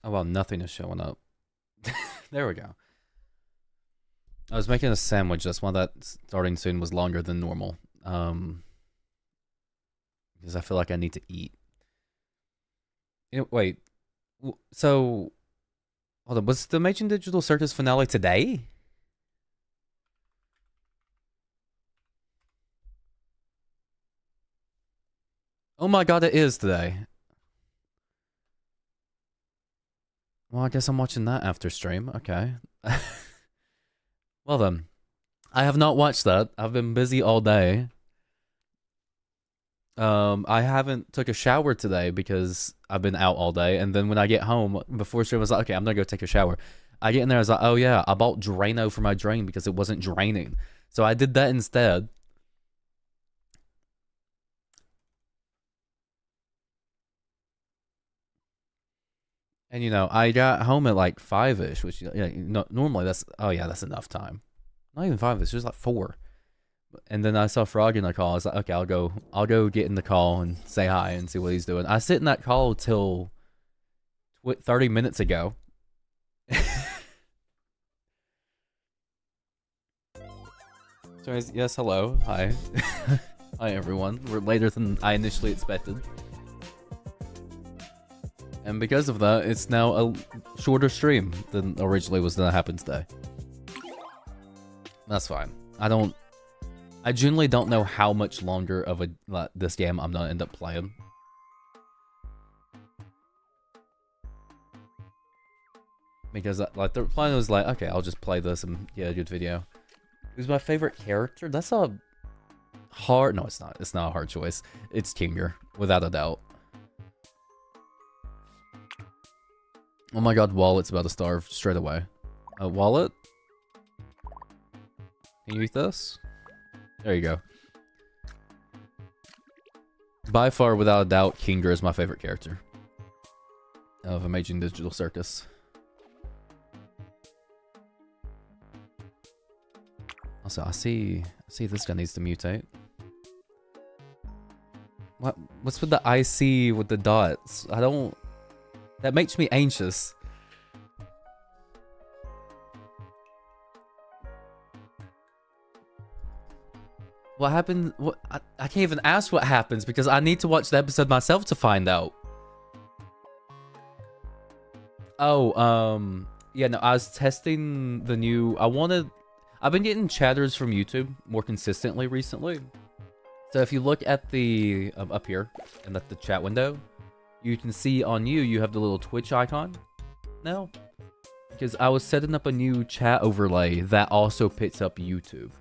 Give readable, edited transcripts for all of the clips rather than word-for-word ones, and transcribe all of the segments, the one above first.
Oh well, nothing is showing up. There we go. I was making a sandwich. That's why that starting soon was longer than normal. Because I feel like I need to eat. Wait. So, hold on. Was the Amazing Digital Circus finale today? Oh my god, it is today. Well, I guess I'm watching that after stream. Okay. Well then, I have not watched that. I've been busy all day. I haven't took a shower today because I've been out all day. And then when I get home, before stream, I was like, okay, I'm gonna go take a shower. I get in there, I was like, oh yeah, I bought Drano for my drain because it wasn't draining. So I did that instead. And you know, I got home at like 5-ish, which yeah, normally that's that's enough time. Not even 5-ish, it was like 4. And then I saw Frog in the call. I was like, okay, I'll go get in the call and say hi and see what he's doing. I sit in that call till 30 minutes ago. So yes, hello, hi, hi everyone. We're later than I initially expected, and because of that, it's now a shorter stream than originally was gonna happen today. That's fine. I genuinely don't know how much longer of this game I'm gonna end up playing. Because like the plan was like, okay, I'll just play this and get a good video. Who's my favorite character? That's a hard... No, it's not. It's not a hard choice. It's Kinger, without a doubt. Oh my god, Wallet's about to starve straight away. Wallet? Can you eat this? There you go. By far, without a doubt, Kinger is my favorite character of Amazing Digital Circus. Also, I see this guy needs to mutate. What's with the IC with the dots? That makes me anxious. What happened? I can't even ask what happens because I need to watch the episode myself to find out. Oh, yeah, no, I was testing the new... I've been getting chatters from YouTube more consistently recently. So if you look at the... up here, and at the chat window, you can see on you have the little Twitch icon now. Because I was setting up a new chat overlay that also picks up YouTube.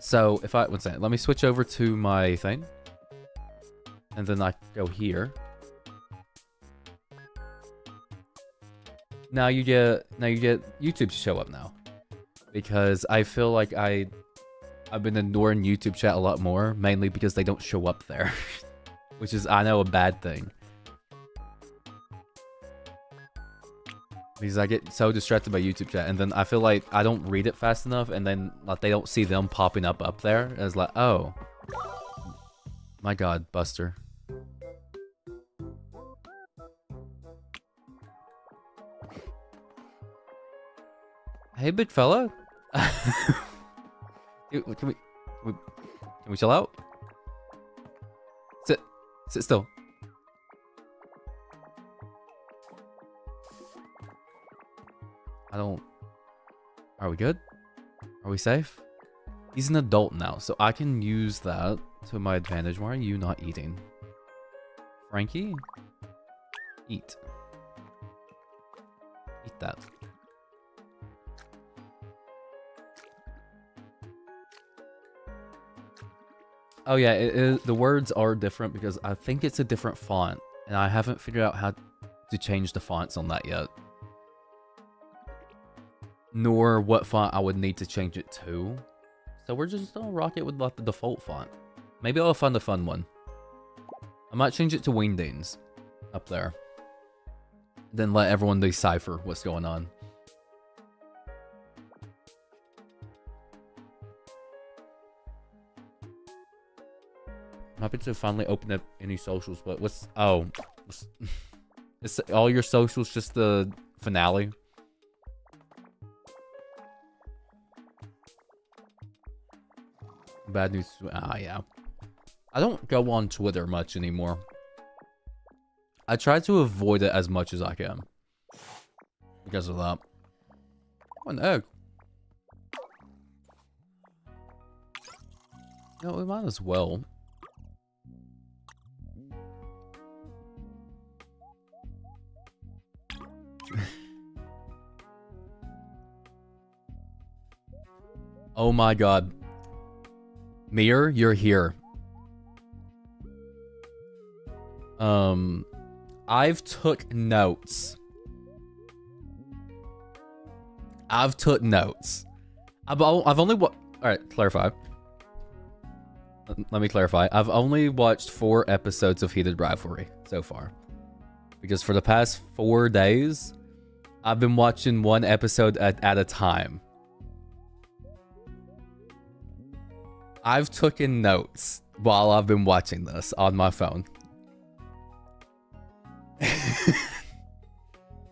So if one second, let me switch over to my thing. And then I go here. Now you get YouTube to show up now. Because I feel like I've been ignoring YouTube chat a lot more, mainly because they don't show up there. Which is, I know, a bad thing. Because I get so distracted by YouTube chat, and then I feel like I don't read it fast enough, and then like they don't see them popping up there. It's like, oh. My god, Buster. Hey, big fella. Dude, can we chill out? Sit still. Are we good? Are we safe? He's an adult now, so I can use that to my advantage. Why are you not eating? Frankie? Eat. Eat that. Oh yeah, the words are different because I think it's a different font, and I haven't figured out how to change the fonts on that yet. Nor what font I would need to change it to. So we're just gonna rock it with like the default font. Maybe I'll find a fun one. I might change it to Wingdings up there. Then let everyone decipher what's going on. I'm happy to finally open up any socials, but what's... Oh. It's all your socials, just the finale. Bad news. Ah, yeah. I don't go on Twitter much anymore. I try to avoid it as much as I can. Because of that. Oh, an egg. No, we might as well. Oh my god. Mir, you're here. I've took notes. I've only alright, clarify. Let me clarify. I've only watched 4 episodes of Heated Rivalry so far. Because for the past 4 days, I've been watching 1 episode at a time. I've taken notes while I've been watching this on my phone.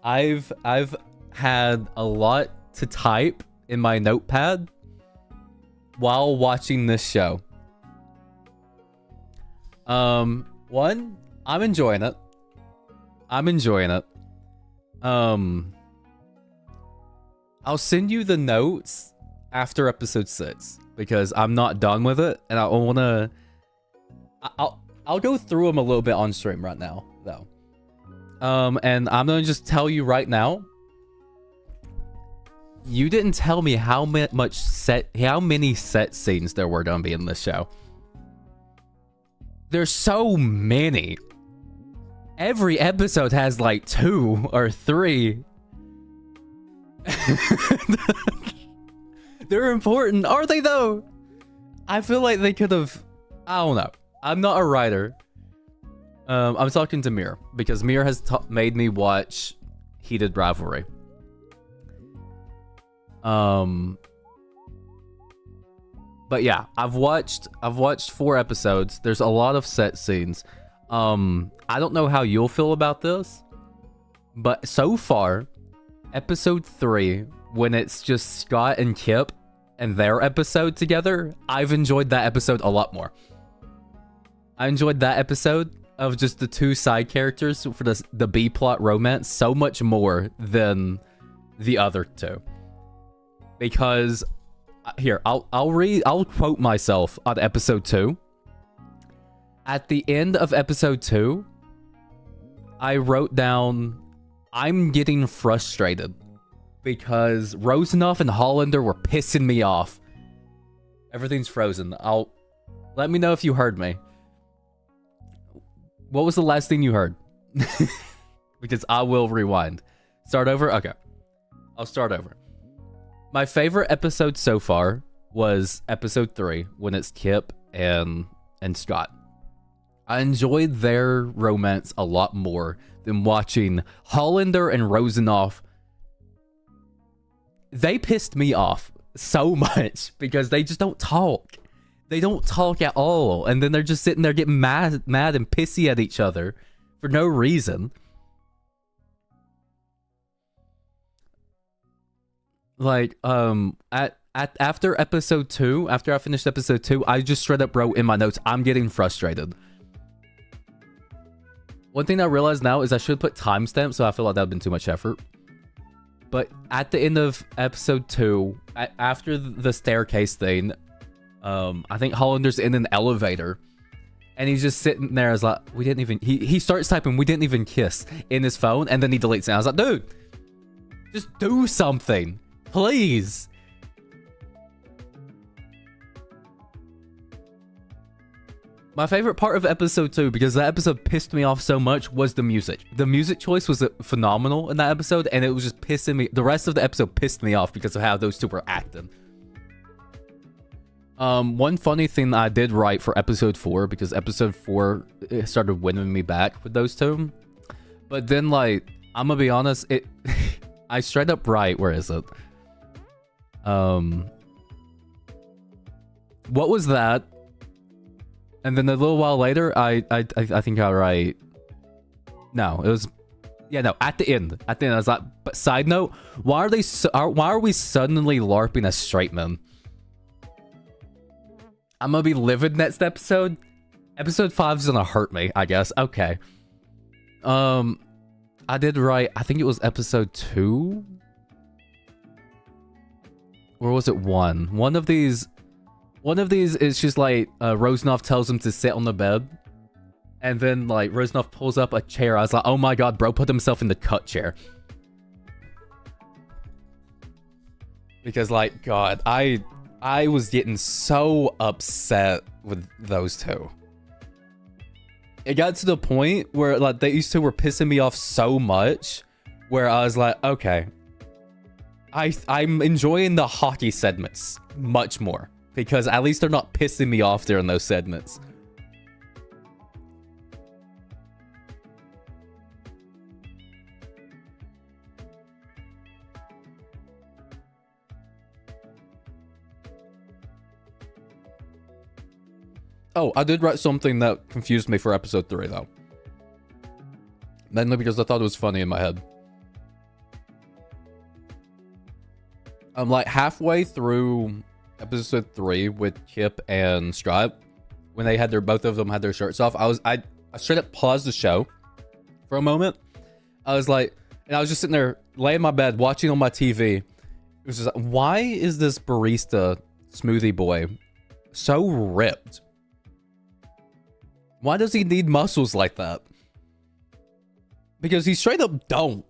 I've had a lot to type in my notepad while watching this show. One, I'm enjoying it. I'll send you the notes after episode 6 because I'm not done with it, and I'll go through them a little bit on stream right now, though. And I'm gonna just tell you right now. You didn't tell me how many set scenes there were gonna be in this show. There's so many. Every episode has like 2 or 3. They're important, are they though? I feel like they could have. I don't know. I'm not a writer. I'm talking to Mir because Mir has made me watch Heated Rivalry. But yeah, I've watched 4 episodes. There's a lot of set scenes. I don't know how you'll feel about this, but so far, episode 3, when it's just Scott and Kip and their episode together, I've enjoyed that episode a lot more. I enjoyed that episode of just the 2 side characters for the B plot romance so much more than the other 2. Because here, I'll quote myself on episode 2. At the end of episode 2, I wrote down, I'm getting frustrated because Rosenoff and Hollander were pissing me off. Everything's frozen. Let me know if you heard me. What was the last thing you heard? Because I will rewind. Start over? Okay. I'll start over. My favorite episode so far was episode 3, when it's Kip and Scott. I enjoyed their romance a lot more than watching Hollander and Rosenoff. They pissed me off so much because they just don't talk. They don't talk at all. And then they're just sitting there getting mad and pissy at each other for no reason. Like, after episode 2, after I finished episode 2, I just straight up wrote in my notes, I'm getting frustrated. One thing I realize now is I should put timestamps, so I feel like that would have been too much effort. But at the end of episode 2, after the staircase thing, I think Hollander's in an elevator, and he's just sitting there as like, we didn't even, he starts typing, we didn't even kiss in his phone, and then he deletes it. I was like, dude, just do something, please. My favorite part of episode 2, because that episode pissed me off so much, was the music. The music choice was phenomenal in that episode, and it was just pissing me. The rest of the episode pissed me off because of how those 2 were acting. One funny thing I did write for episode 4, because episode 4 it started winning me back with those 2. But then, like, I'm gonna be honest, I straight up write, where is it? What was that? And then a little while later, I think I write. No, it was. Yeah, no, at the end. At the end, I was like, but side note, why are we suddenly LARPing as straight men? I'm gonna be livid next episode. Episode 5 is gonna hurt me, I guess. Okay. I did write, I think it was episode 2? Or was it 1? One of these is just like, Rosenov tells him to sit on the bed. And then, like, Rosenov pulls up a chair. I was like, oh my god, bro put himself in the cut chair. Because, like, god, I was getting so upset with those two. It got to the point where, like, these two were pissing me off so much, where I was like, okay, I'm enjoying the hockey segments much more. Because at least they're not pissing me off during those segments. Oh, I did write something that confused me for episode 3, though. Mainly because I thought it was funny in my head. I'm like halfway through episode 3 with Kip and Scott, when they had both of them had their shirts off. I straight up paused the show for a moment. I was like, and I was just sitting there laying in my bed watching on my TV. It was just like, why is this barista smoothie boy so ripped? Why does he need muscles like that? Because he straight up don't.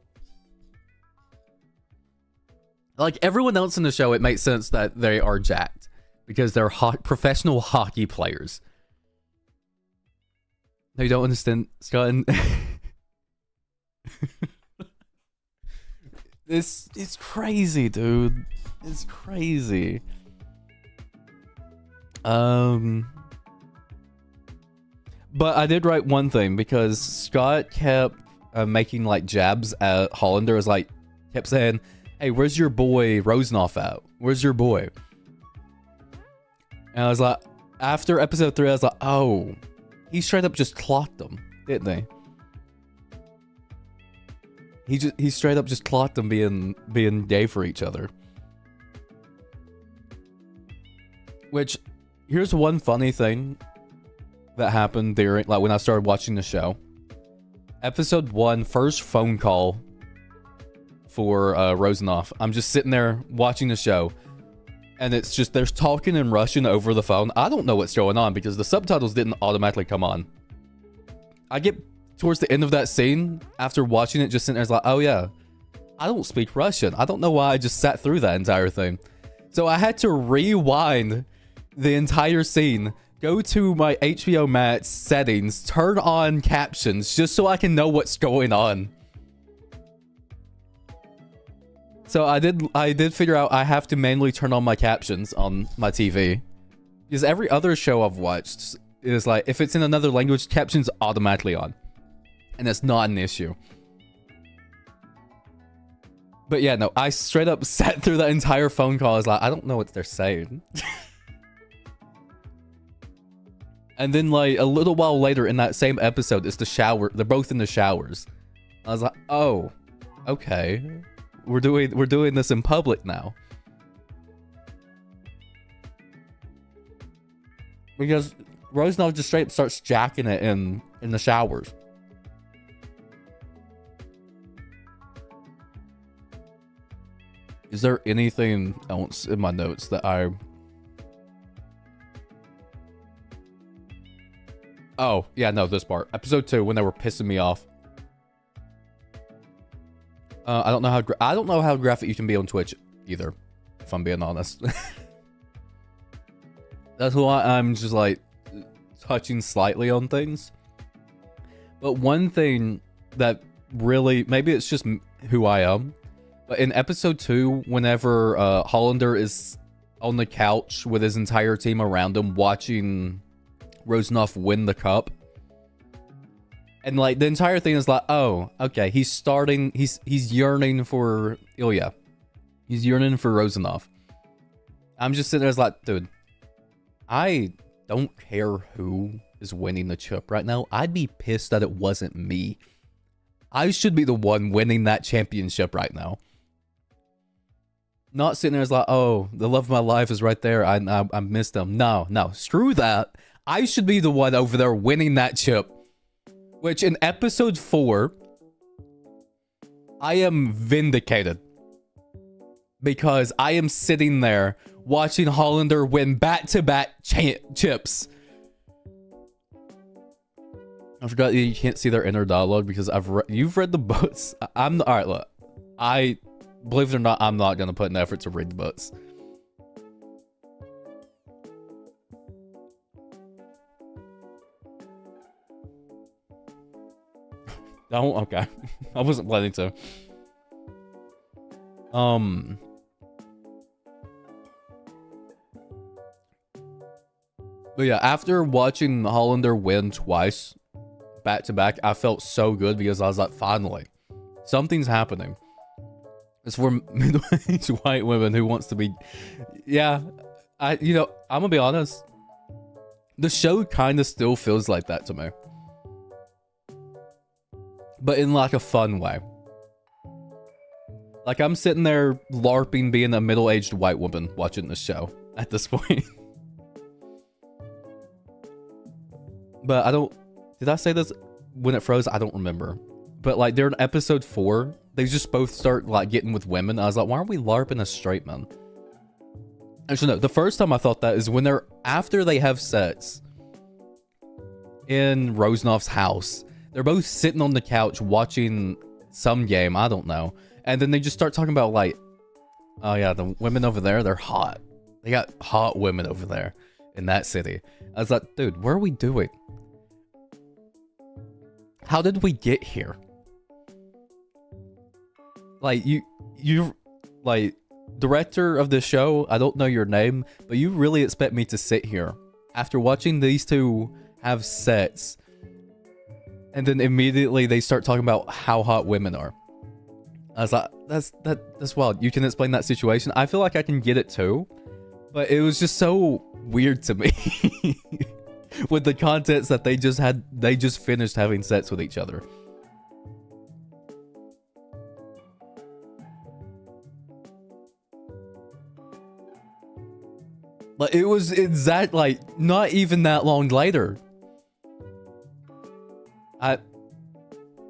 Like, everyone else in the show, it makes sense that they are jacked. Because they're professional hockey players. No, you don't understand, Scott. It's crazy, dude. It's crazy. But I did write one thing, because Scott kept making, like, jabs at Hollander. As like, kept saying, hey, where's your boy Rosenov at? Where's your boy? And I was like, after episode 3, I was like, oh, he straight up just clocked them, didn't he? He straight up just clocked them being gay for each other. Which, here's one funny thing that happened during, like, when I started watching the show. Episode 1, first phone call for Rosenov. I'm just sitting there watching the show, and it's just, they're talking in Russian over the phone. I don't know what's going on because the subtitles didn't automatically come on. I get towards the end of that scene, after watching it, just sitting there, it's like, oh yeah, I don't speak Russian. I don't know why I just sat through that entire thing. So I had to rewind the entire scene, go to my HBO Max settings, turn on captions, just so I can know what's going on. So I did figure out I have to manually turn on my captions on my TV. Because every other show I've watched is like, if it's in another language, captions automatically on. And it's not an issue. But yeah, no, I straight up sat through that entire phone call. I was like, I don't know what they're saying. And then, like, a little while later in that same episode, it's the shower. They're both in the showers. I was like, oh, okay. We're doing this in public now. Because Rosenov just straight up starts jacking it in the showers. Is there anything else in my notes that I... Oh, yeah, no, this part. Episode 2, when they were pissing me off. I don't know how graphic you can be on Twitch either, if I'm being honest. That's why I'm just like touching slightly on things. But one thing that really, maybe it's just who I am, but in episode 2, whenever Hollander is on the couch with his entire team around him watching Rosenov win the cup, and like the entire thing is like, oh, okay, he's yearning for Ilya. He's yearning for Rosenov. I'm just sitting there like, dude, I don't care who is winning the chip right now. I'd be pissed that it wasn't me. I should be the one winning that championship right now. Not sitting there as like, oh, the love of my life is right there. I missed them. No, screw that. I should be the one over there winning that chip. Which in episode 4, I am vindicated. Because I am sitting there watching Hollander win back-to-back chips. I forgot you can't see their inner dialogue because you've read the books. Alright, look. Believe it or not, I'm not gonna put an effort to read the books. Oh, okay. I wasn't planning to. But yeah, after watching Hollander win twice, back to back, I felt so good because I was like, finally, something's happening. It's for middle-aged white women who wants to be... Yeah, I'm gonna be honest. The show kind of still feels like that to me. But in like a fun way. Like I'm sitting there LARPing being a middle-aged white woman watching the show at this point. But I don't... Did I say this when it froze? I don't remember. But like they're in episode 4. They just both start like getting with women. I was like, why aren't we LARPing as straight men? Actually, no. The first time I thought that is when after they have sex in Rosenoff's house. They're both sitting on the couch watching some game. I don't know. And then they just start talking about like, oh yeah, the women over there, they're hot. They got hot women over there in that city. I was like, dude, what are we doing? How did we get here? Like, you like, director of the show, I don't know your name, but you really expect me to sit here after watching these two have sex, and then immediately they start talking about how hot women are. I was like, that's wild. You can explain that situation. I feel like I can get it too, but it was just so weird to me with the context that they just finished having sex with each other. Like it was exact, like not even that long later.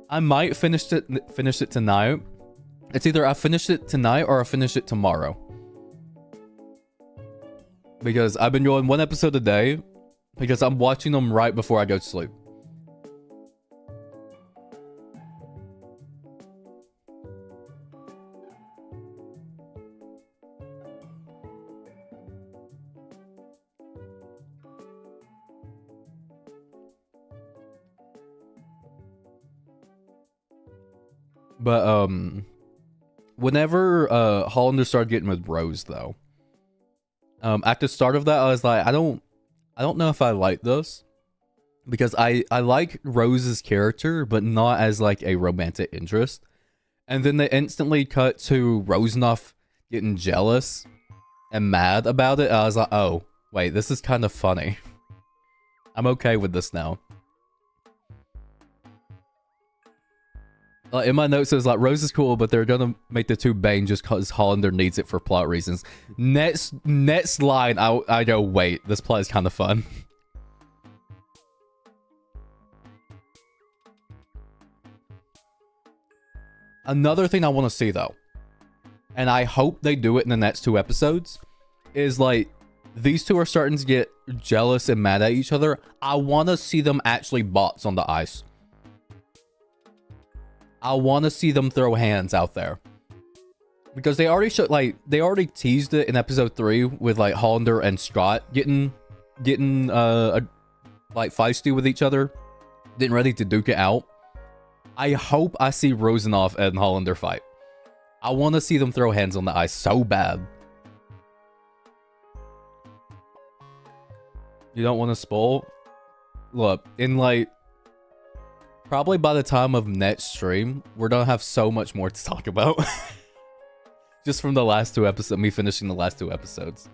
I might finish it tonight. It's either I finish it tonight or I finish it tomorrow. Because I've been going one episode a day because I'm watching them right before I go to sleep. But whenever Hollander started getting with Rose though, at the start of that I was like, I don't know if I like this, because I like Rose's character but not as like a romantic interest. And then they instantly cut to Rosenoff getting jealous and mad about it. I was like, oh wait, this is kind of funny. I'm okay with this now. In my notes, it was like, Rose is cool, but they're gonna make the two bang just because Hollander needs it for plot reasons. Next line, I go, wait, this plot is kind of fun. Another thing I want to see, though, and I hope they do it in the next 2 episodes, is like, these two are starting to get jealous and mad at each other. I want to see them actually bots on the ice. I want to see them throw hands out there. Because they already showed, like, they already teased it in episode 3 with, like, Hollander and Scott getting like, feisty with each other. Getting ready to duke it out. I hope I see Rosenoff and Hollander fight. I want to see them throw hands on the ice so bad. You don't want to spoil? Look, in, like, probably by the time of next stream, we're gonna have so much more to talk about. Just from the last 2 episodes, me finishing the last 2 episodes.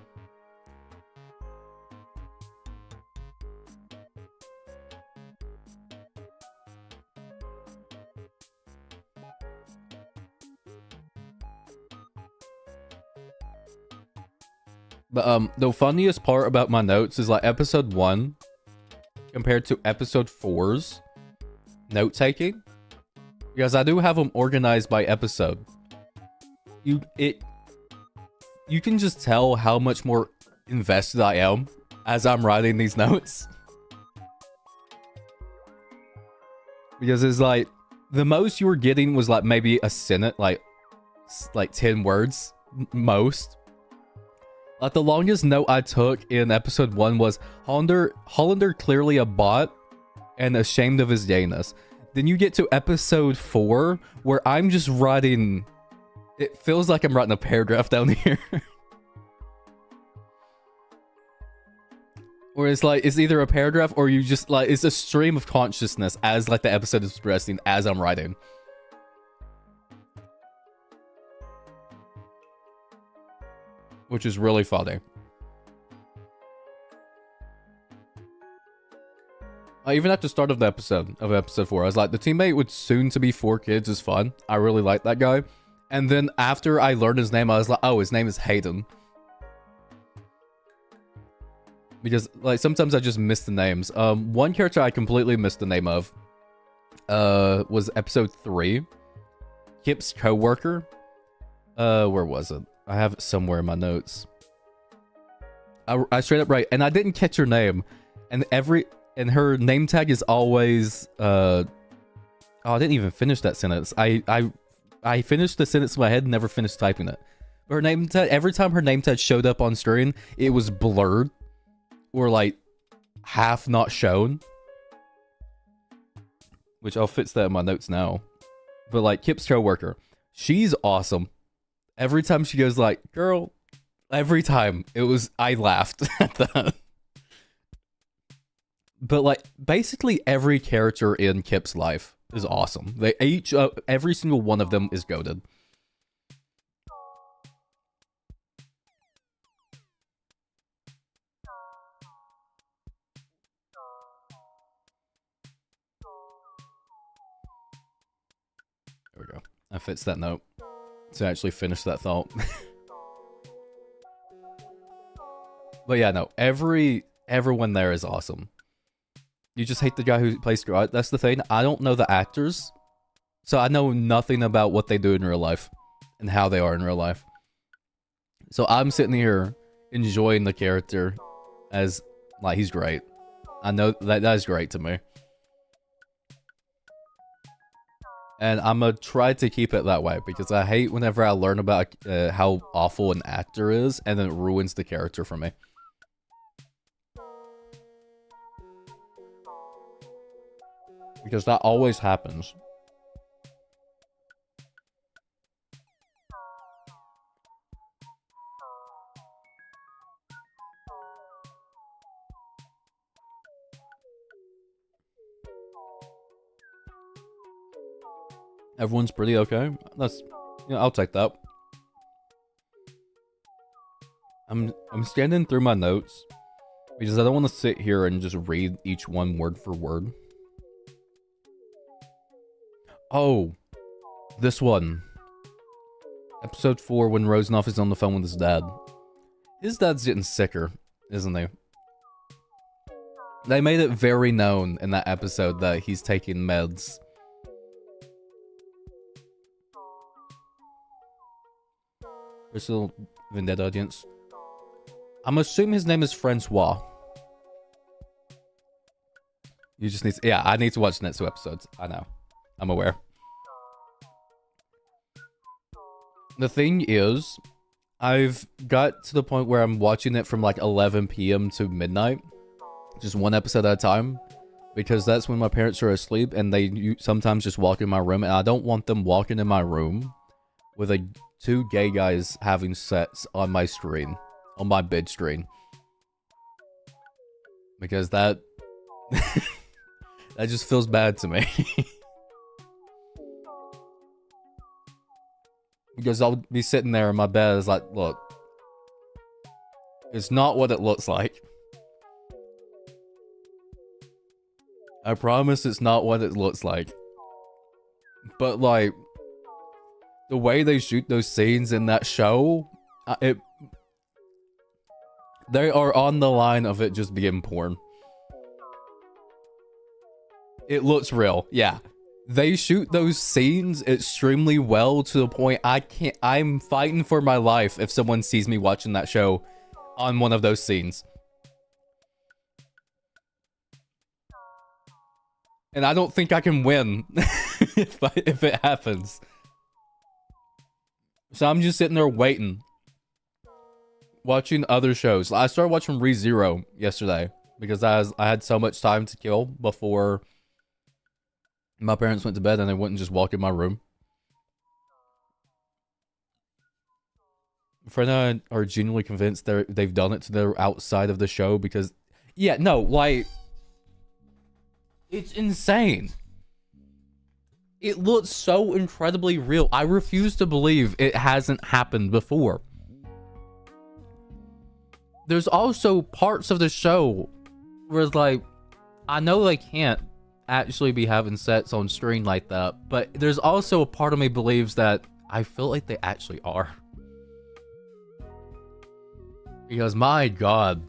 But the funniest part about my notes is like episode 1 compared to episode 4's note taking, because I do have them organized by episode. You can just tell how much more invested I am as I'm writing these notes. Because it's like, the most you were getting was like maybe a sentence, like 10 words, most. Like the longest note I took in episode 1 was Hollander clearly a bot and ashamed of his gayness. Then you get to episode 4 where I'm just writing, it feels like I'm writing a paragraph down here. Or it's like, it's either a paragraph or you just like, it's a stream of consciousness as like the episode is progressing as I'm writing. Which is really funny. Even at the start of the episode 4, I was like, the teammate with soon to be 4 kids is fun. I really like that guy. And then after I learned his name, I was like, oh, his name is Hayden. Because like sometimes I just miss the names. One character I completely missed the name of was episode 3. Kip's coworker. Where was it? I have it somewhere in my notes. I straight up and I didn't catch her name, and her name tag is always oh, I didn't even finish that sentence. I finished the sentence in my head and never finished typing it. But her name tag, every time her name tag showed up on screen, it was blurred or like half not shown, which I'll fix that in my notes now. But like Kip's coworker, she's awesome. Every time she goes like, girl, every time I laughed at that. But like, basically every character in Kip's life is awesome. They every single one of them is goated. There we go. I fixed that note to actually finish that thought. But yeah, no, everyone there is awesome. You just hate the guy who plays Scott. That's the thing. I don't know the actors, so I know nothing about what they do in real life and how they are in real life. So I'm sitting here enjoying the character as like he's great. I know that is great to me. And I'm gonna try to keep it that way, because I hate whenever I learn about how awful an actor is, and then it ruins the character for me. Because that always happens. Everyone's pretty okay. That's, yeah, I'll take that. I'm scanning through my notes because I don't want to sit here and just read each one word for word. Oh, this one. Episode 4, when Rosenoff is on the phone with his dad. His dad's getting sicker, isn't he? They made it very known in that episode that he's taking meds. Bristol Vendetta audience. I'm assuming his name is Francois. You just need to, yeah, I need to watch the next 2 episodes. I know. I'm aware. The thing is, I've got to the point where I'm watching it from like 11 p.m. to midnight. Just 1 episode at a time. Because that's when my parents are asleep and they sometimes just walk in my room. And I don't want them walking in my room with 2 gay guys having sex on my screen. On my bed screen. Because that... that just feels bad to me. Because I'll be sitting there in my bed, it's like, look, it's not what it looks like. I promise it's not what it looks like. But like, the way they shoot those scenes in that show, They are on the line of it just being porn. It looks real, yeah. They shoot those scenes extremely well to the point I'm fighting for my life if someone sees me watching that show on one of those scenes. And I don't think I can win if it happens. So I'm just sitting there waiting. Watching other shows. I started watching ReZero yesterday because I had so much time to kill before my parents went to bed and they wouldn't just walk in my room. Fred and I are genuinely convinced they've done it to their outside of the show because... Yeah, no, like... It's insane. It looks so incredibly real. I refuse to believe it hasn't happened before. There's also parts of the show where it's like, I know they can't actually be having sex on screen like that, but there's also a part of me believes that I feel like they actually are. Because my god,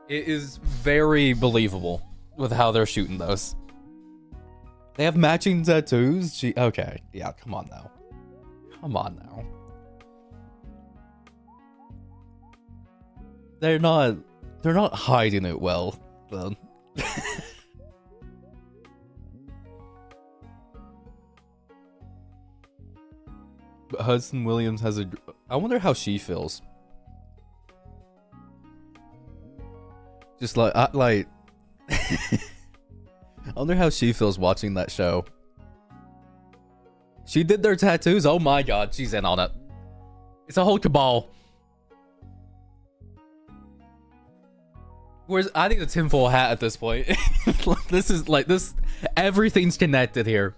it is very believable with how they're shooting those. They have matching tattoos? Gee, okay, yeah, come on now. Come on now. They're not hiding it well, then. But Hudson Williams has a... I wonder how she feels. Just like... I wonder how she feels watching that show. She did their tattoos? Oh my god, she's in on it. It's a whole cabal. Whereas I need a tinfoil hat at this point. This is like this. Everything's connected here.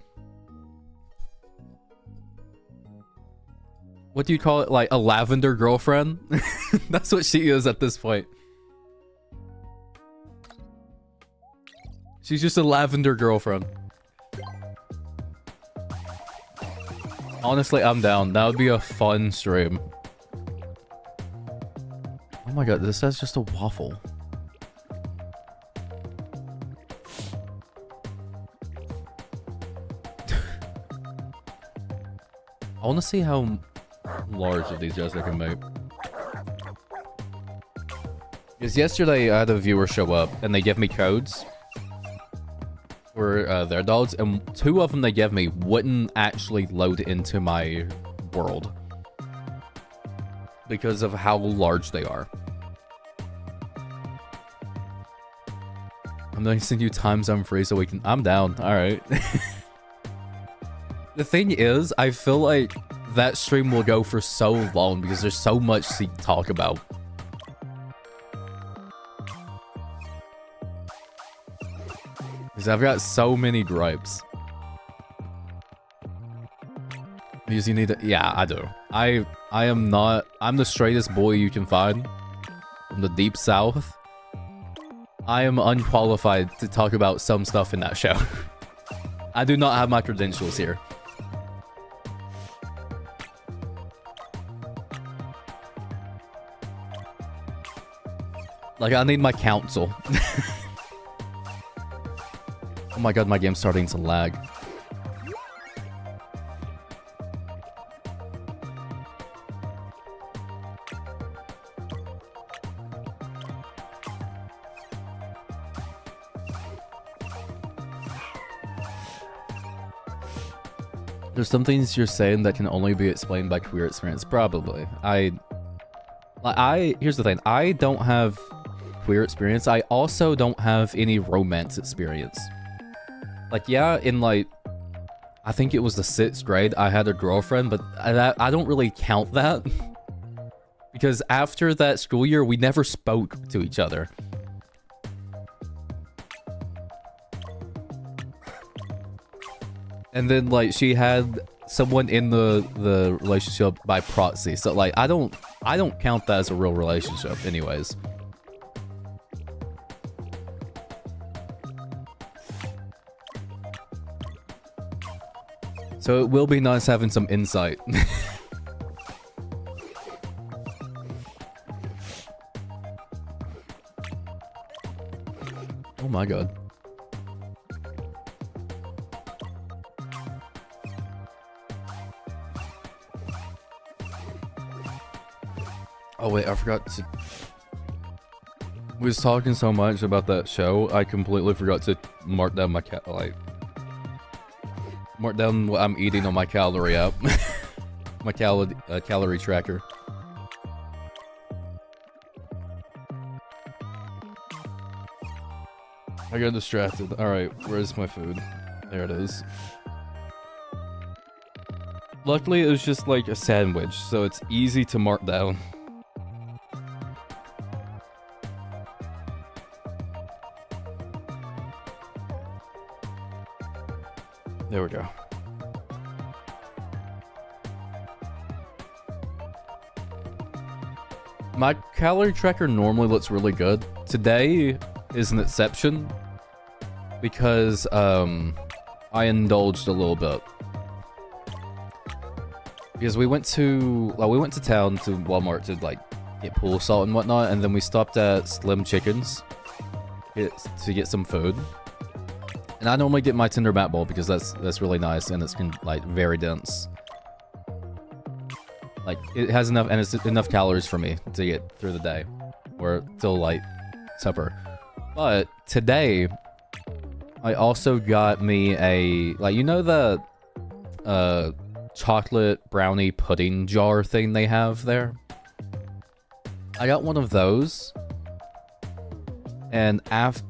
What do you call it? Like a lavender girlfriend? That's what she is at this point. She's just a lavender girlfriend. Honestly, I'm down. That would be a fun stream. Oh my god, this says just a waffle. I want to see how large of these guys I can make. Because yesterday I had a viewer show up and they give me codes for their dogs, and 2 of them they gave me wouldn't actually load into my world because of how large they are. I'm gonna send you time zone free so we can... I'm down. Alright. The thing is, I feel like that stream will go for so long because there's so much to talk about. Because I've got so many gripes. Because you need to... Yeah, I do. I am not... I'm the straightest boy you can find from the deep south. I am unqualified to talk about some stuff in that show. I do not have my credentials here. Like, I need my counsel. Oh my god, my game's starting to lag. There's some things you're saying that can only be explained by queer experience. Probably. Here's the thing. I don't have queer experience. I also don't have any romance experience. Like, yeah, in like, I think it was the 6th grade, I had a girlfriend, but I don't really count that. Because after that school year, we never spoke to each other. And then, like, she had someone in the relationship by proxy. So, like, I don't count that as a real relationship anyways. So it will be nice having some insight. Oh my god. Oh wait, I forgot to... We was talking so much about that show, I completely forgot to mark down my mark down what I'm eating on my calorie app. My calorie tracker. I got distracted. Alright, where's my food? There it is. Luckily, it was just like a sandwich, so it's easy to mark down. There we go. My calorie tracker normally looks really good. Today is an exception because I indulged a little bit. Because we went to town to Walmart to like get pool salt and whatnot, and then we stopped at Slim Chickens to get some food. And I normally get my Tender Bat Bowl because that's really nice and it's like very dense. Like it has enough, and it's enough calories for me to get through the day or till like supper. But today I also got me a, like, you know the chocolate brownie pudding jar thing they have there? I got one of those. And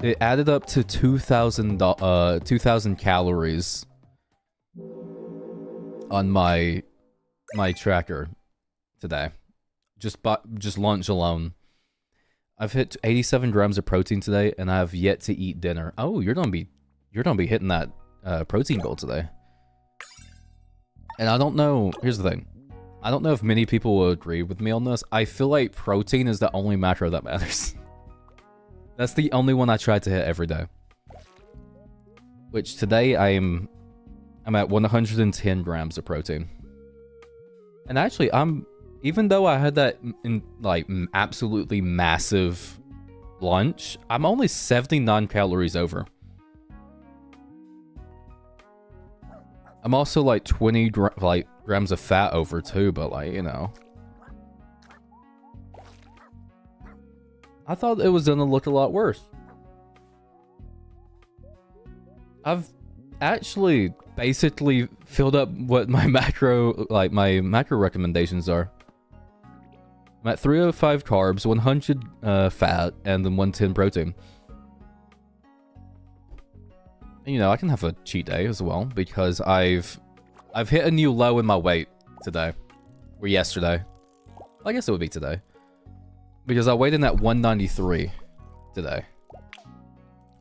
it added up to 2,000 calories on my tracker today. Just lunch alone. I've hit 87 grams of protein today, and I have yet to eat dinner. Oh, you're gonna be hitting that protein goal today. And I don't know. Here's the thing. I don't know if many people will agree with me on this. I feel like protein is the only macro that matters. That's the only one I try to hit every day. Which today I'm at 110 grams of protein. And actually, even though I had that like absolutely massive lunch, I'm only 79 calories over. I'm also like 20 grams of fat over too, but like, you know. I thought it was gonna look a lot worse. I've actually basically filled up what my macro recommendations are. I'm at 305 carbs, 100 fat, and then 110 protein. And, you know, I can have a cheat day as well because I've hit a new low in my weight today, or yesterday. I guess it would be today. Because I weighed in at 193 today.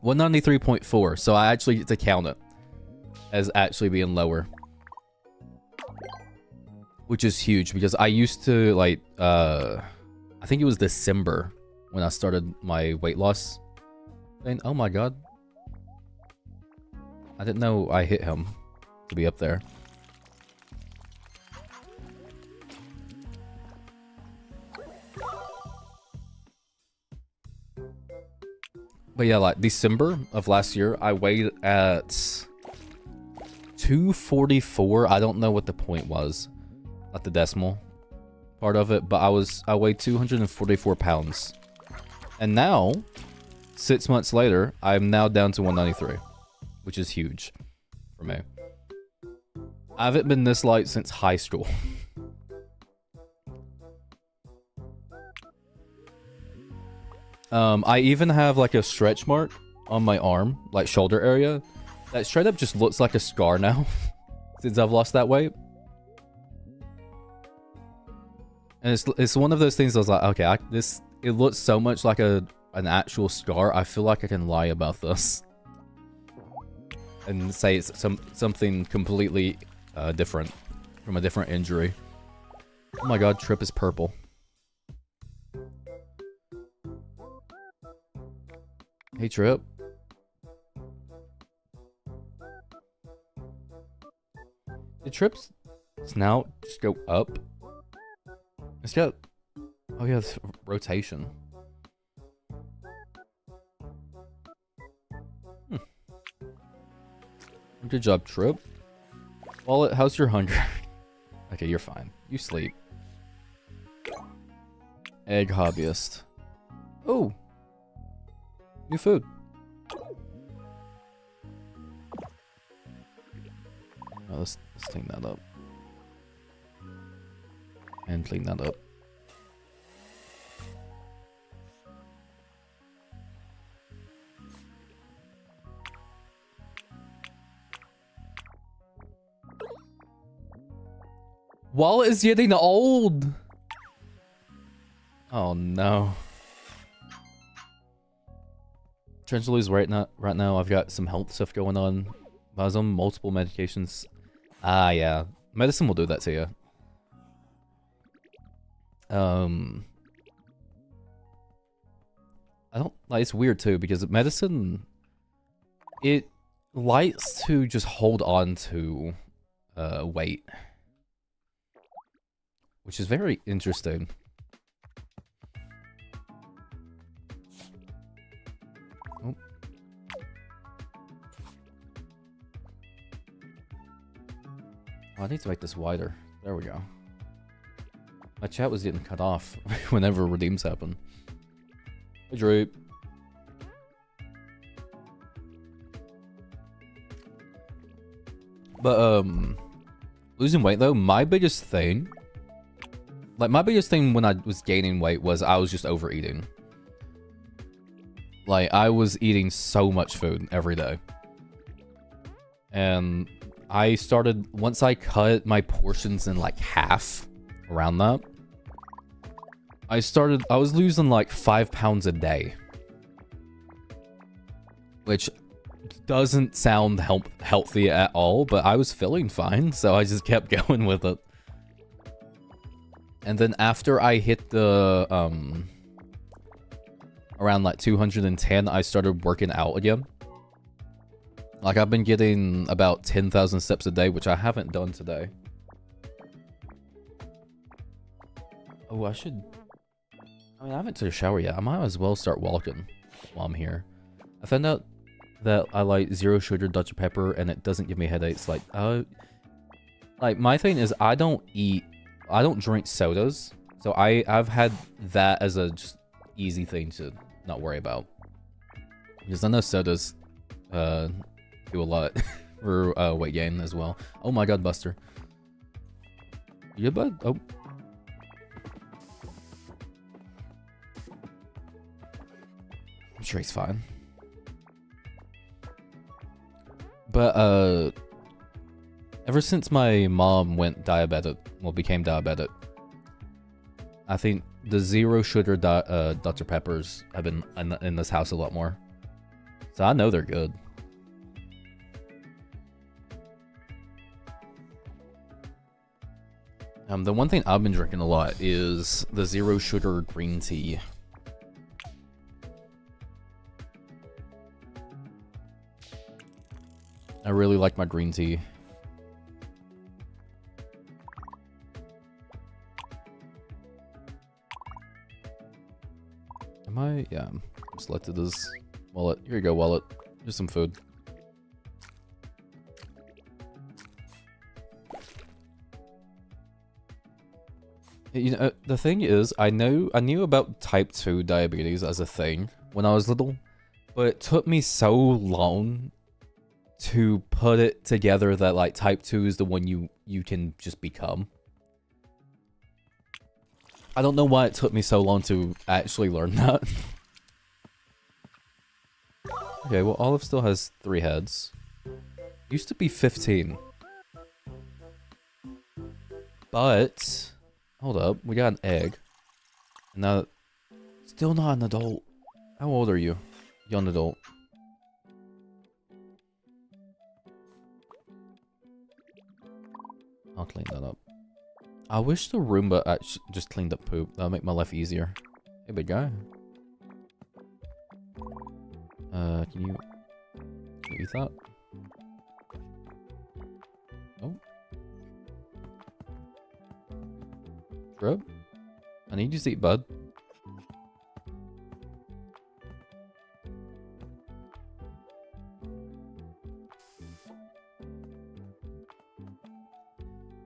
193.4, so I actually get to count it as actually being lower. Which is huge, because I used to, like, I think it was December when I started my weight loss thing. Oh my god. I didn't know I hit him to be up there. But yeah, like December of last year, I weighed at 244. I don't know what the point was, not the decimal part of it, but I weighed 244 pounds. And now, 6 months later, I'm now down to 193, which is huge for me. I haven't been this light since high school. I even have like a stretch mark on my arm, like shoulder area, that straight up just looks like a scar now since I've lost that weight. And it's one of those things I was like, okay, it looks so much like an actual scar. I feel like I can lie about this and say it's something completely different from a different injury. Oh my god, Trip is purple. Hey, Trip. Did Trip's snout just go up? It's got... Oh yeah, it's rotation. Good job, Trip. Wallet, how's your hunger? Okay, you're fine. You sleep. Egg hobbyist. Oh! New food. Oh, let's clean that up. And clean that up. Wallet is getting old! Oh no. Trying to lose right now. I've got some health stuff going on. I was on multiple medications. Ah, yeah. Medicine will do that to you. I don't like. It's weird too because medicine, it likes to just hold on to weight, which is very interesting. Oh. Oh, I need to make this wider. There we go. My chat was getting cut off whenever redeems happen. Hey, Drape. But, losing weight though, my biggest thing... Like, my biggest thing when I was gaining weight was I was just overeating. Like, I was eating so much food every day. And I started... Once I cut my portions in, like, half, around that, I was losing like 5 pounds a day. Which doesn't sound healthy at all, but I was feeling fine, so I just kept going with it. And then after I hit the, around like 210, I started working out again. Like, I've been getting about 10,000 steps a day, which I haven't done today. Oh, I haven't took a shower yet. I might as well start walking while I'm here. I found out that I like 0 sugar Dr. Pepper and it doesn't give me headaches. Like, my thing is I don't drink sodas. So I've had that as a just easy thing to not worry about. Because I know sodas do a lot for weight gain as well. Oh my god, Buster. You good, bud? Oh. I'm sure he's fine. But, ever since my mom went diabetic, became diabetic, I think the 0 sugar Dr. Peppers have been in this house a lot more. So I know they're good. The one thing I've been drinking a lot is the 0 sugar green tea. I really like my green tea. Am I? Yeah, I'm selected as wallet. Here you go, wallet. Here's some food. You know, the thing is, I knew about type 2 diabetes as a thing when I was little, but it took me so long to put it together that like type 2 is the one you can just become. I don't know why it took me so long to actually learn that. Okay, well Olive still has 3 heads. Used to be 15. But hold up, we got an egg. Now still not an adult. How old are you? Young adult. I'll clean that up. I wish the Roomba actually just cleaned up poop. That'll make my life easier. Hey, big guy. Can you eat that? Oh. Shrub? I need you to eat, bud.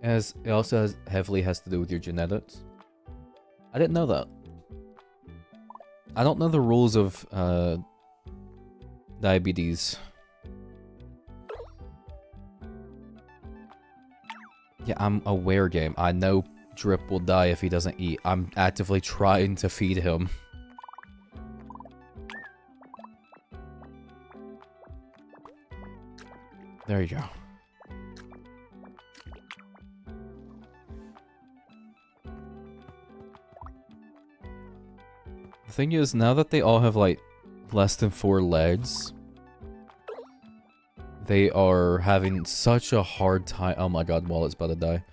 It also heavily has to do with your genetics. I didn't know that. I don't know the rules of diabetes. Yeah, I'm aware, game. I know Drip will die if he doesn't eat. I'm actively trying to feed him. There you go. The thing is, now that they all have, like, less than 4 legs, they are having such a hard time. Oh my god, Wallet's about to die.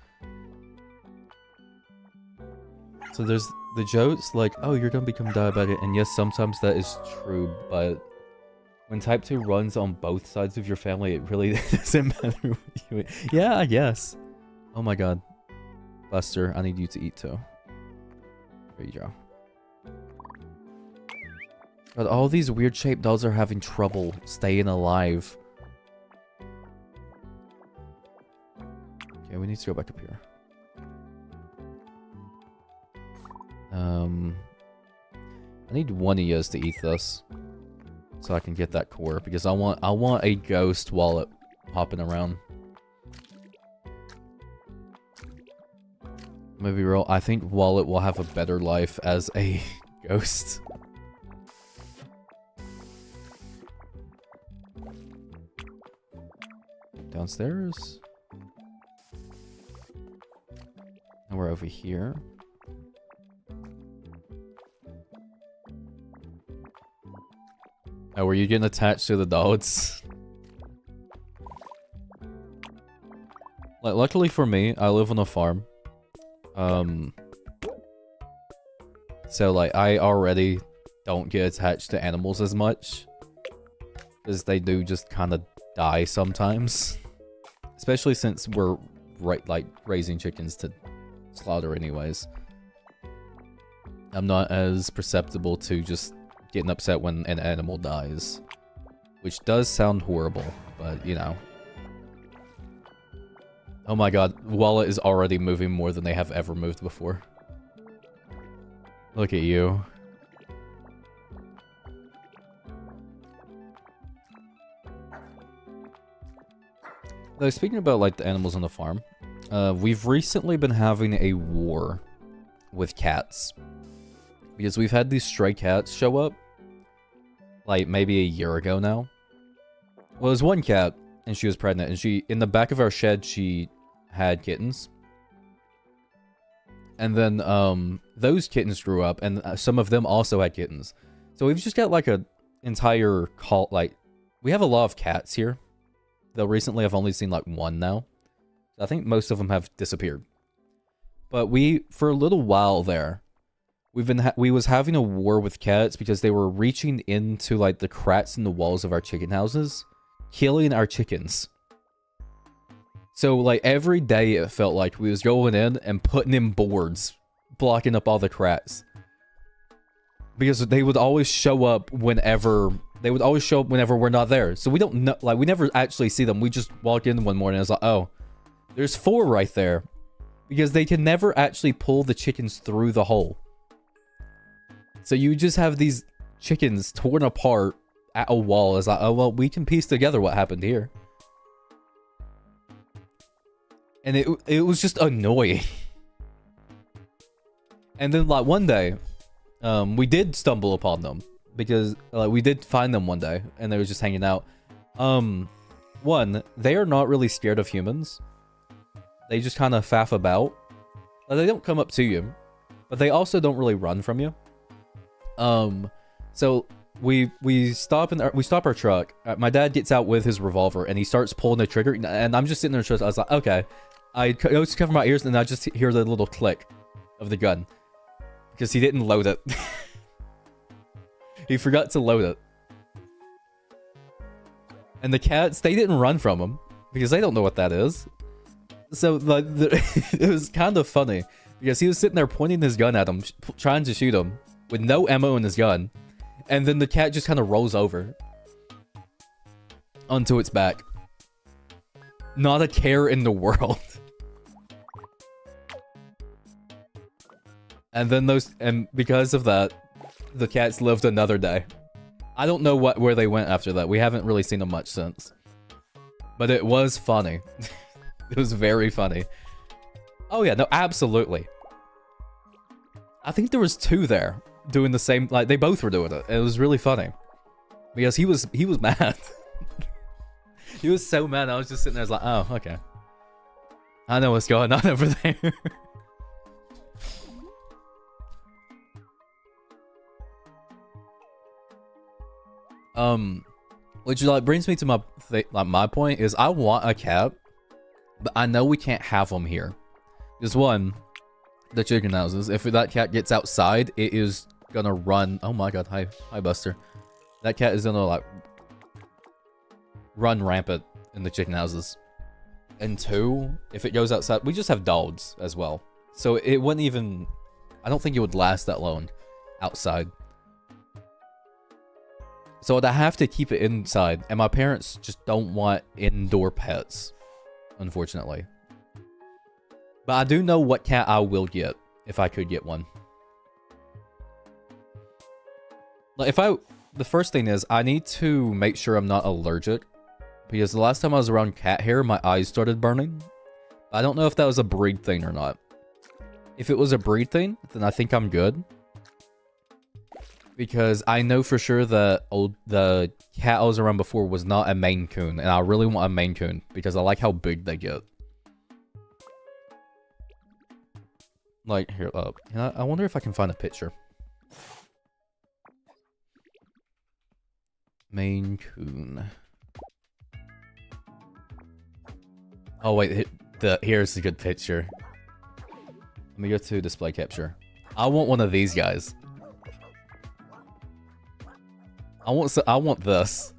So there's the jokes like, oh, you're gonna become diabetic, and yes, sometimes that is true, but when type 2 runs on both sides of your family, it really doesn't matter what you eat. Yeah, I guess. Oh my god. Buster, I need you to eat too. There you go. But all these weird shaped dolls are having trouble staying alive. Okay, we need to go back up here. I need one of yous to eat this, so I can get that core, because I want a ghost wallet hopping around. Maybe real. I think Wallet will have a better life as a ghost. Downstairs. And we're over here. Oh, were you getting attached to the dogs? Like, luckily for me, I live on a farm. So, like, I already don't get attached to animals as much. Because they do just kind of die sometimes. Especially since we're, raising chickens to slaughter anyways. I'm not as perceptible to just getting upset when an animal dies. Which does sound horrible, but, you know. Oh my god, Wallet is already moving more than they have ever moved before. Look at you. Though, speaking about, like, the animals on the farm, we've recently been having a war with cats. Because we've had these stray cats show up, like, maybe a year ago now. Well, there's one cat, and she was pregnant, and in the back of our shed, she had kittens. And then, those kittens grew up, and some of them also had kittens. So we've just got, like, a entire cult, like, we have a lot of cats here. Though recently I've only seen, like, one now. I think most of them have disappeared. But for a little while there, we was having a war with cats because they were reaching into, like, the cracks in the walls of our chicken houses, killing our chickens. So, like, every day it felt like we was going in and putting in boards, blocking up all the cracks. Because they would always show up whenever we're not there. So we don't know, like, we never actually see them. We just walk in one morning and it's like, oh, there's 4 right there. Because they can never actually pull the chickens through the hole. So you just have these chickens torn apart at a wall. It's like, oh, well, we can piece together what happened here. And it was just annoying. And then, like, one day, we did stumble upon them. Because, like, we did find them one day, and they were just hanging out. One, they are not really scared of humans. They just kind of faff about. Like, they don't come up to you, but they also don't really run from you. So we stop our truck. My dad gets out with his revolver, and he starts pulling the trigger, and I'm just sitting there. I was like, okay. I go to cover my ears, and I just hear the little click of the gun because he didn't load it. He forgot to load it. And the cats, they didn't run from him because they don't know what that is. So, like, it was kind of funny because he was sitting there pointing his gun at him, trying to shoot him with no ammo in his gun. And then the cat just kind of rolls over onto its back. Not a care in the world. And then and because of that, the cats lived another day. I don't know where they went after that. We haven't really seen them much since. But it was funny. It was very funny. Oh yeah, no, absolutely. I think there was 2 there doing the same, like they both were doing it. It was really funny. Because he was mad. He was so mad. I was just sitting there, I was like, oh, okay. I know what's going on over there. Which like brings me to my point is I want a cat, but I know we can't have them here. Because one, the chicken houses, if that cat gets outside, it is gonna run. Oh my god, hi Buster. That cat is gonna like run rampant in the chicken houses. And 2, if it goes outside, we just have dogs as well. So it wouldn't even, I don't think it would last that long outside. So I'd have to keep it inside, and my parents just don't want indoor pets, unfortunately. But I do know what cat I will get, if I could get one. Like the first thing is, I need to make sure I'm not allergic. Because the last time I was around cat hair, my eyes started burning. I don't know if that was a breed thing or not. If it was a breed thing, then I think I'm good. Because I know for sure that the cat I was around before was not a Maine Coon. And I really want a Maine Coon because I like how big they get. Like, here, I wonder if I can find a picture. Maine Coon. Oh wait, here's a good picture. Let me go to display capture. I want one of these guys. I want this.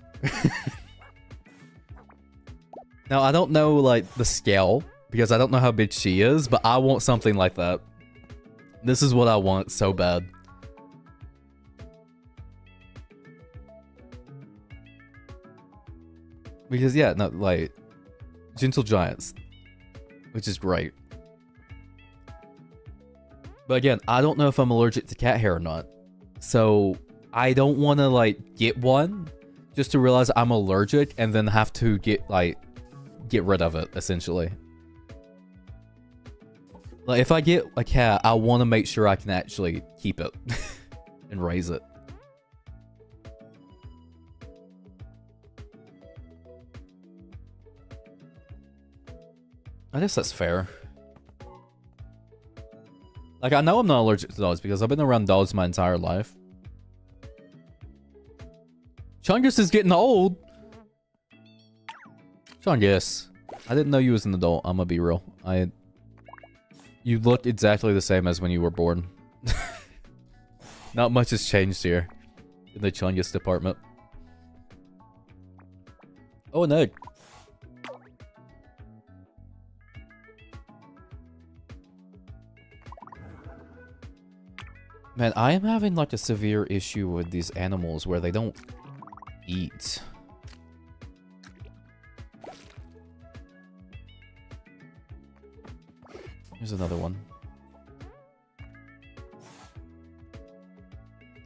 Now I don't know like the scale because I don't know how big she is, but I want something like that. This is what I want so bad. Because yeah, no, like gentle giants, which is great. But again, I don't know if I'm allergic to cat hair or not. So I don't want to like get one just to realize I'm allergic and then have to get rid of it essentially. Like if I get a cat, I want to make sure I can actually keep it and raise it. I guess that's fair. Like, I know I'm not allergic to dogs because I've been around dogs my entire life. Chungus is getting old! Chungus. I didn't know you was an adult, I'm gonna be real. You look exactly the same as when you were born. Not much has changed here in the Chungus department. Oh, an egg. Man, I am having like a severe issue with these animals where they don't eat. Here's another one.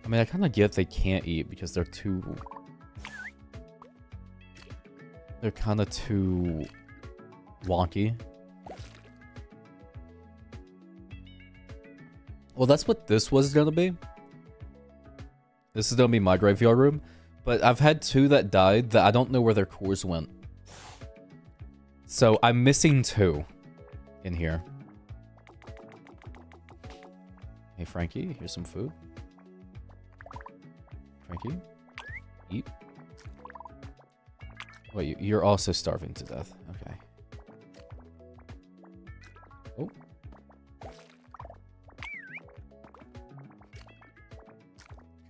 I mean, I kind of get they can't eat because they're kind of too wonky. Well, that's what this was gonna be. This is gonna be my graveyard room. But I've had 2 that died that I don't know where their cores went. So I'm missing 2 in here. Hey, Frankie, here's some food. Frankie, eat. Wait, you're also starving to death. Okay. Oh.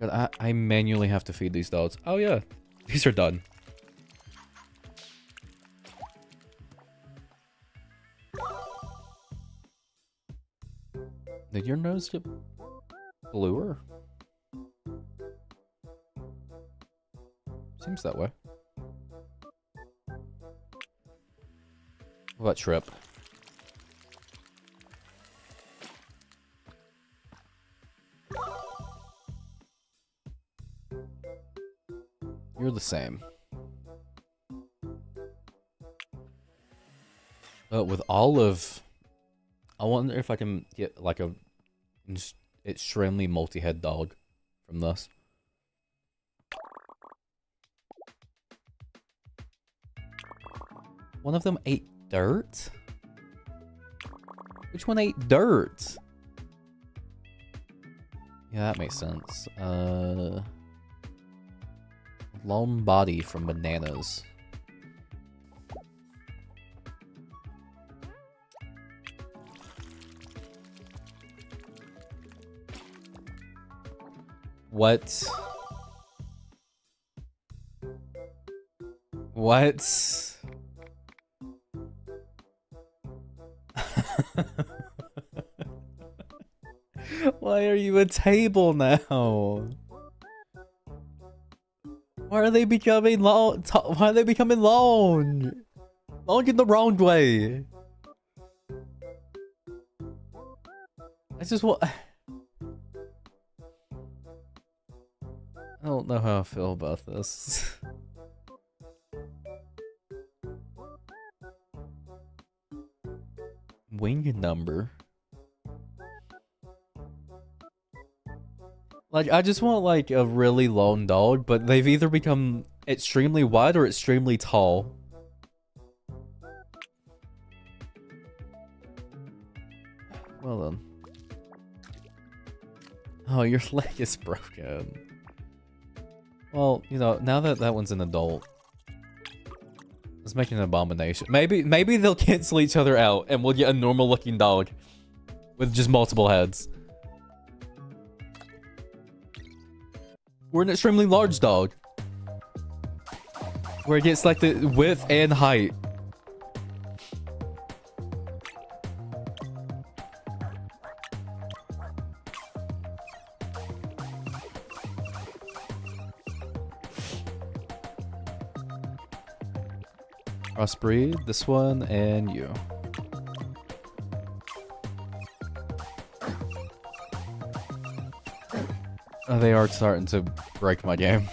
God, I manually have to feed these dogs. Oh yeah, these are done. Did your nose get bluer? Seems that way. What about Trip? You're the same. But with olive, I wonder if I can get like a extremely multi-head dog from this. One of them ate dirt? Which one ate dirt? Yeah, that makes sense. Long body from bananas. What? What? Why are you a table now? Why are they becoming long? Why are they becoming long? Long in the wrong way. I just want. I don't know how I feel about this. Wing number. Like, I just want, like, a really long dog, but they've either become extremely wide or extremely tall. Well then. Oh, your leg is broken. Well, you know, now that that one's an adult, let's make an abomination. Maybe they'll cancel each other out and we'll get a normal looking dog with just multiple heads. We're an extremely large dog, where it gets like the width and height. Crossbreed, this one, and you. Oh, they are starting to break my game.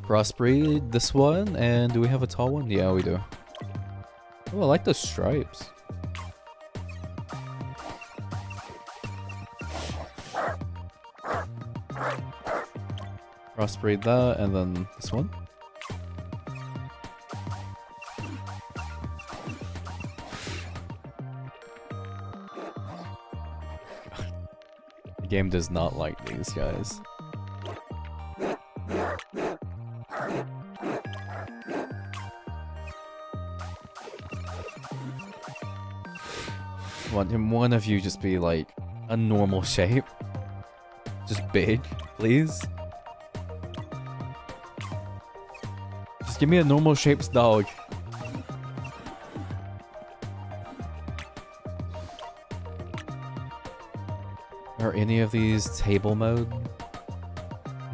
Crossbreed, this one, and do we have a tall one? Yeah, we do. Oh, I like the stripes. Crossbreed that, and then this one. The game does not like these guys. Want one of you just be like a normal shape? Just big, please? Just give me a normal shaped dog. Are any of these table mode?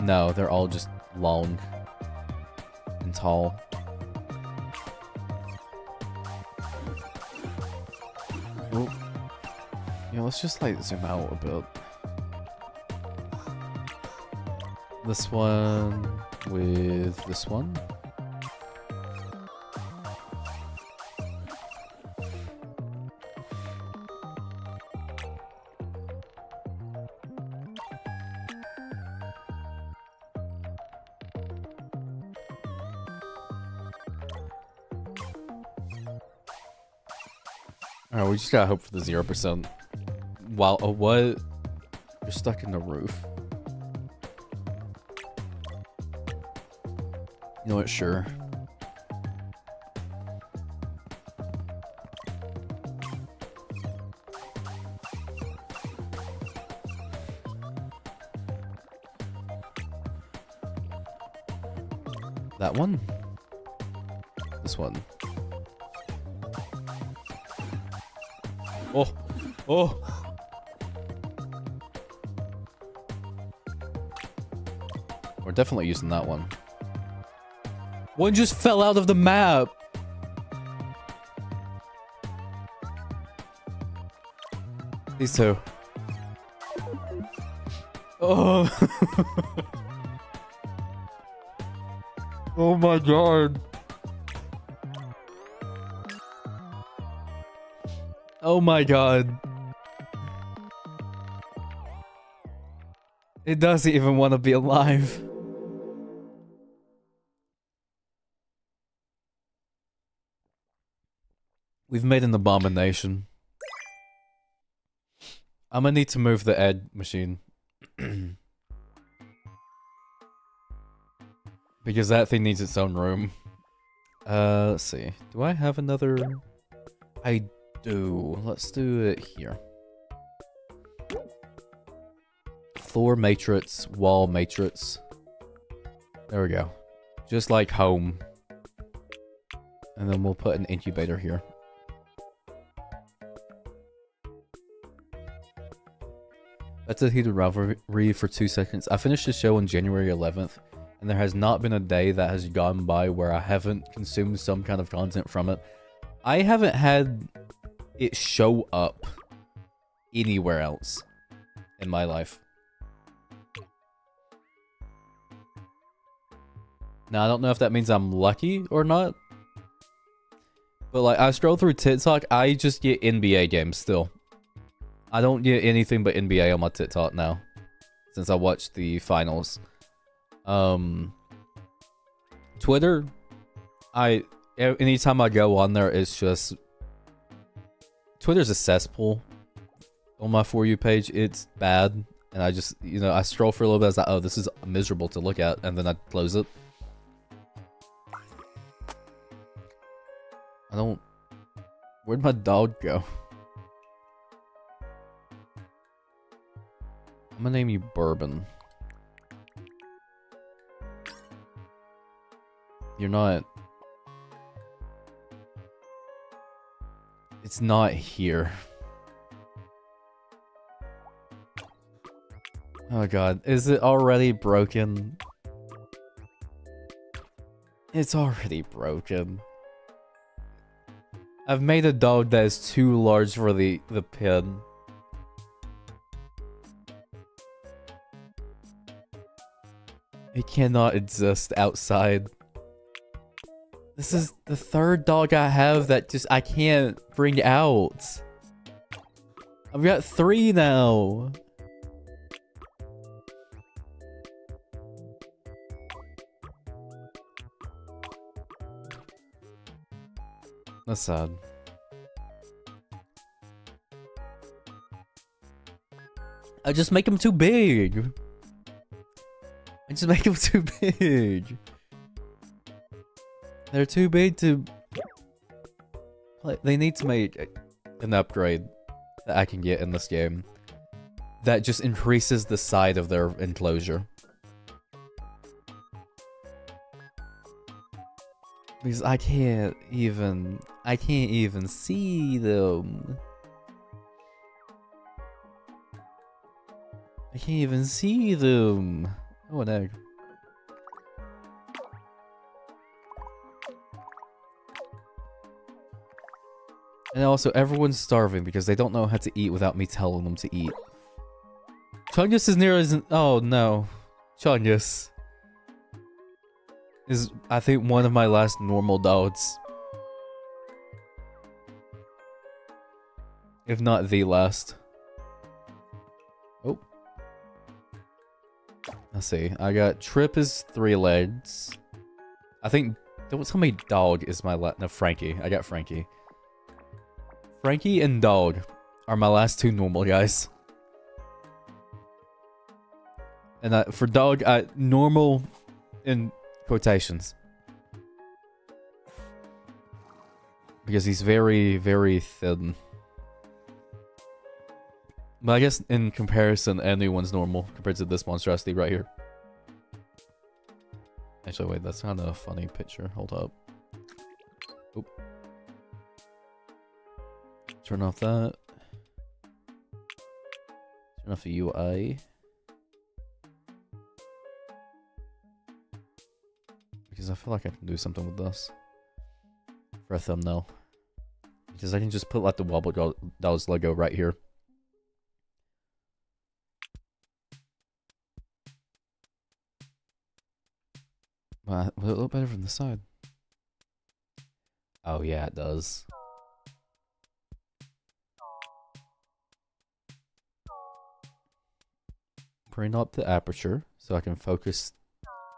No, they're all just long and tall. Oh. Yeah, let's just like zoom out a bit. This one with this one. Alright, we just gotta hope for the 0%. Wow, what? You're stuck in the roof. You know what? Sure. That one? This one. Oh! Oh! We're definitely using that one. One just fell out of the map! These two. Oh! Oh my god. Oh my god. It doesn't even want to be alive. We've made an abomination. I'm gonna need to move the egg machine. Because that thing needs its own room. Let's see. Do I have another? I do. Let's do it here. Floor matrix, wall matrix. There we go. Just like home. And then we'll put an incubator here. That's a heated rivalry for 2 seconds. I finished the show on January 11th, and there has not been a day that has gone by where I haven't consumed some kind of content from it. I haven't had it show up anywhere else in my life. Now, I don't know if that means I'm lucky or not. But, like, I scroll through TikTok, I just get NBA games still. I don't get anything but NBA on my TikTok now. Since I watched the finals. Twitter, anytime I go on there, it's just... Twitter's a cesspool on my For You page. It's bad. And I just, you know, I scroll for a little bit. I was like, oh, this is miserable to look at. And then I close it. I don't... Where'd my dog go? I'm gonna name you Bourbon. You're not... It's not here. Oh god, is it already broken? It's already broken. I've made a dog that is too large for the pen. It cannot exist outside. This is the third dog I have that just I can't bring out. I've got 3 now. That's sad. I just make them too big. I just make them too big. They're too big to play. They need to make an upgrade that I can get in this game that just increases the side of their enclosure. Because I can't even see them. I can't even see them. Oh, an egg. And also, everyone's starving because they don't know how to eat without me telling them to eat. Chungus is near as... Oh, no. Chungus is, I think, one of my last normal dogs. If not the last. Oh. Let's see. I got Trip is 3 legs. I think... Don't tell me dog is my last... No, Frankie. I got Frankie. Frankie and dog are my last 2 normal guys. And for dog, normal in quotations. Because he's very, very thin. But I guess in comparison, anyone's normal compared to this monstrosity right here. Actually, wait, that's kind of a funny picture. Hold up. Oop. Turn off that. Turn off the UI. Because I feel like I can do something with this. For a thumbnail. Because I can just put like the WobbleDogs logo right here. Well, will it look better from the side? Oh yeah, it does. Bring up the aperture so I can focus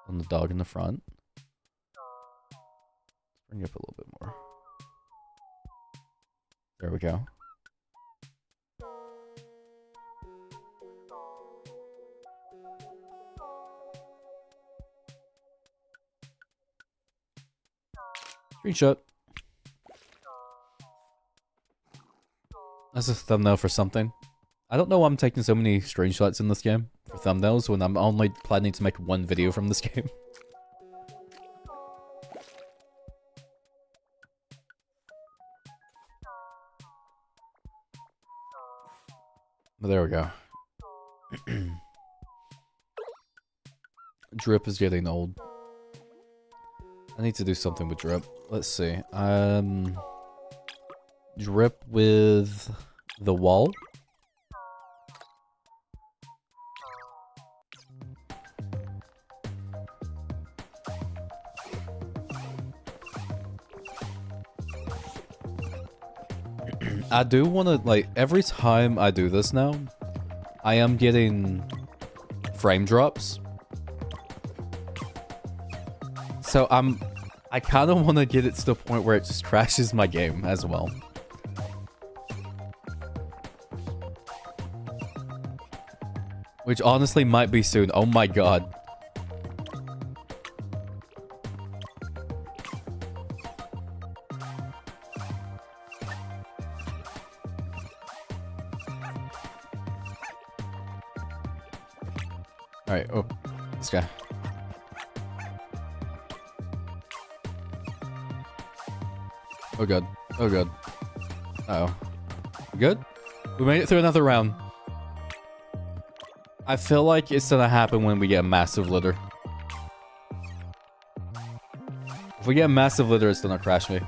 on the dog in the front. Bring it up a little bit more. There we go. Screenshot. That's a thumbnail for something. I don't know why I'm taking so many screenshots in this game for thumbnails when I'm only planning to make one video from this game. But there we go. Drip is getting old. I need to do something with drip. Let's see. Drip with the wall. I do want to, like, every time I do this now, I am getting frame drops. So I kind of want to get it to the point where it just crashes my game as well. Which honestly might be soon. Oh my god. Alright, oh, this guy. Oh god. Oh god. Uh-oh. We good? We made it through another round. I feel like it's gonna happen when we get a massive litter. If we get a massive litter, it's gonna crash me.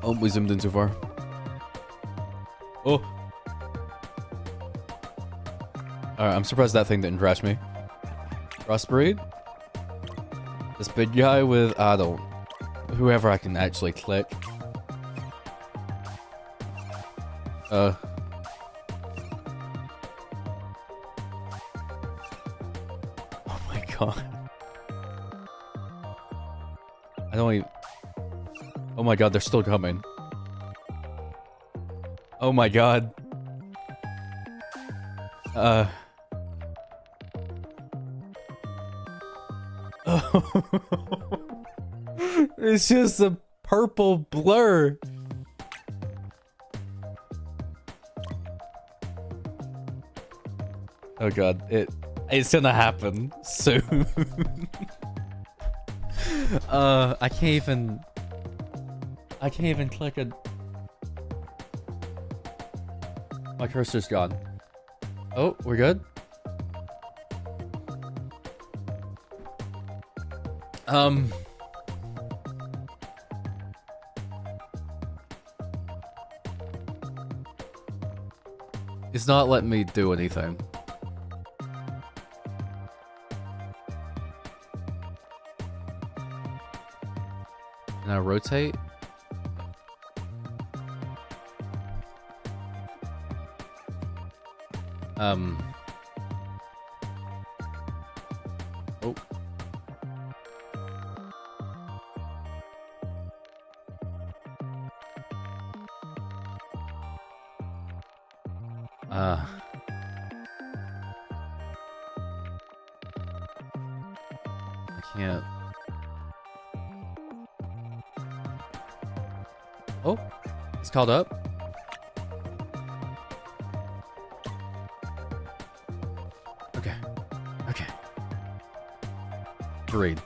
Oh, we zoomed in too far. Oh. Alright, I'm surprised that thing didn't crash me. Crossbreed? This big guy with, I don't... Whoever I can actually click. Oh my god. I don't even... Oh my god, they're still coming. Oh my god. It's just a purple blur. Oh god, it's gonna happen soon. I can't even click it. My cursor's gone. Oh, we're good? It's not letting me do anything. Can I rotate? Oh. I can't. Oh, it's called up. Okay. Okay. Read.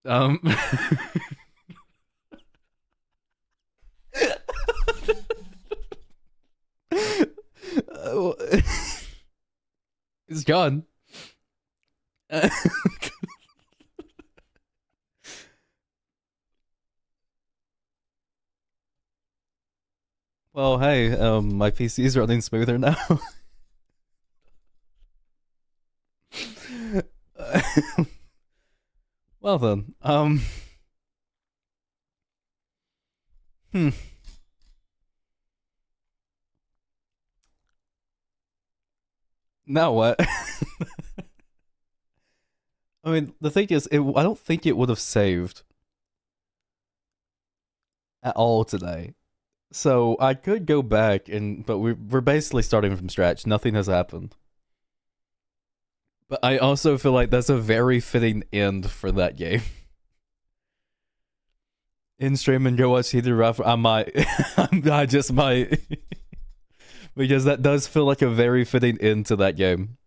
Um. It's gone. Well, hey, my PC is running smoother now. Well then, hmm. Now what? I mean, the thing is, I don't think it would have saved at all today. So I could go back but we're basically starting from scratch. Nothing has happened. But I also feel like that's a very fitting end for that game. In stream and go watch Heated Raffle. I might. I just might. Because that does feel like a very fitting end to that game.